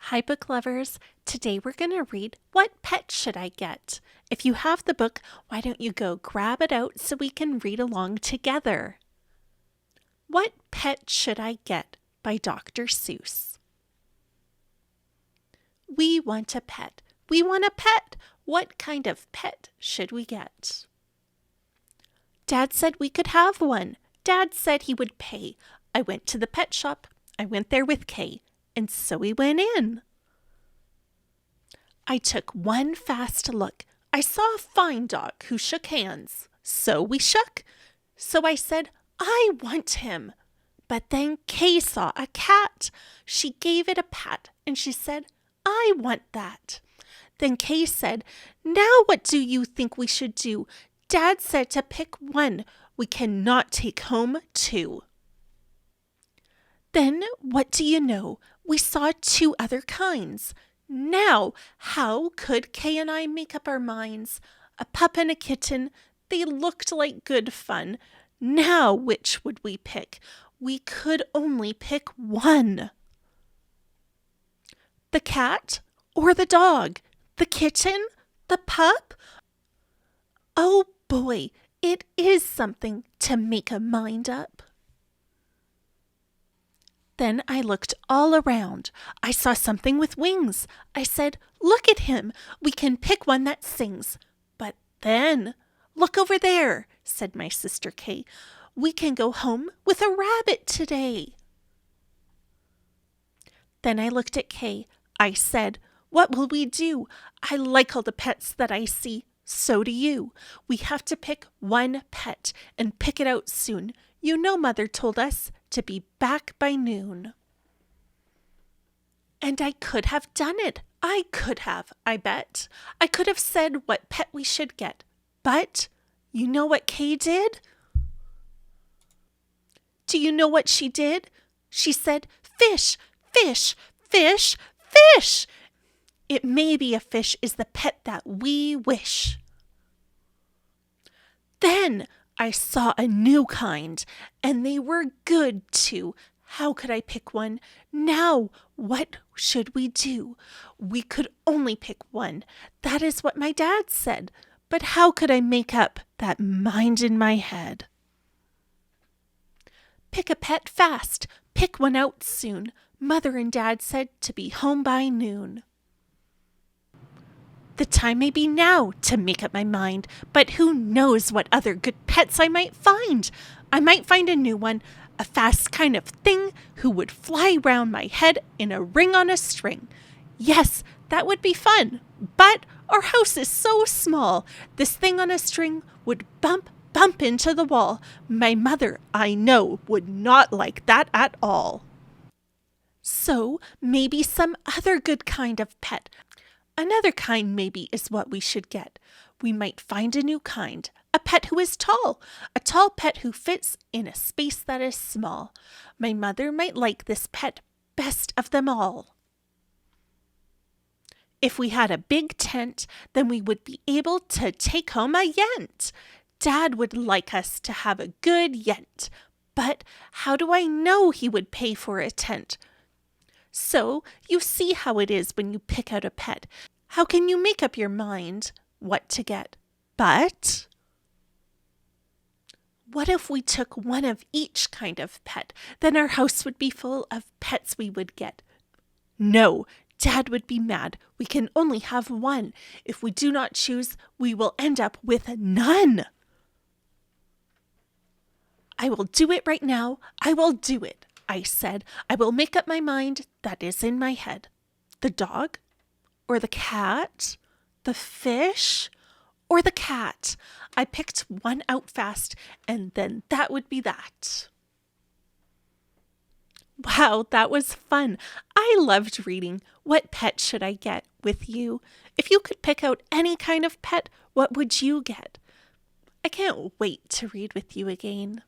Hi, book lovers. Today we're going to read What Pet Should I Get? If you have the book, why don't you go grab it out so we can read along together? What Pet Should I Get by Dr. Seuss. We want a pet. We want a pet. What kind of pet should we get? Dad said we could have one. Dad said he would pay. I went to the pet shop. I went there with Kay. And so we went in. I took one fast look. I saw a fine dog who shook hands. So we shook. So I said, I want him. But then Kay saw a cat. She gave it a pat and she said, I want that. Then Kay said, now what do you think we should do? Dad said to pick one. We cannot take home two. Then, what do you know? We saw two other kinds. Now, how could Kay and I make up our minds? A pup and a kitten, they looked like good fun. Now, which would we pick? We could only pick one. The cat or the dog? The kitten? The pup? Oh boy, it is something to make a mind up. Then I looked all around. I saw something with wings. I said, look at him. We can pick one that sings. But then, look over there, said my sister Kay. We can go home with a rabbit today. Then I looked at Kay. I said, what will we do? I like all the pets that I see. So do you. We have to pick one pet and pick it out soon. You know Mother told us to be back by noon. And I could have done it. I could have, I bet. I could have said what pet we should get. But you know what Kay did? Do you know what she did? She said, fish, fish, fish, fish. It may be a fish is the pet that we wish. Then I saw a new kind, and they were good too. How could I pick one? Now, what should we do? We could only pick one. That is what my dad said. But how could I make up that mind in my head? Pick a pet fast. Pick one out soon. Mother and Dad said to be home by noon. The time may be now to make up my mind, but who knows what other good pets I might find. I might find a new one, a fast kind of thing who would fly round my head in a ring on a string. Yes, that would be fun, but our house is so small. This thing on a string would bump into the wall. My mother, I know, would not like that at all. So maybe some other good kind of pet. Another kind maybe is what we should get. We might find a new kind, a pet who is tall, a tall pet who fits in a space that is small. My mother might like this pet best of them all. If we had a big tent, then we would be able to take home a yent. Dad would like us to have a good yent, but how do I know he would pay for a tent? So, you see how it is when you pick out a pet. How can you make up your mind what to get? But what if we took one of each kind of pet? Then our house would be full of pets we would get. No, Dad would be mad. We can only have one. If we do not choose, we will end up with none. I will do it right now. I will do it. I said, I will make up my mind that is in my head. The dog or the cat, the fish or the cat. I picked one out fast and then that would be that. Wow, that was fun. I loved reading What Pet Should I Get with you. If you could pick out any kind of pet, what would you get? I can't wait to read with you again.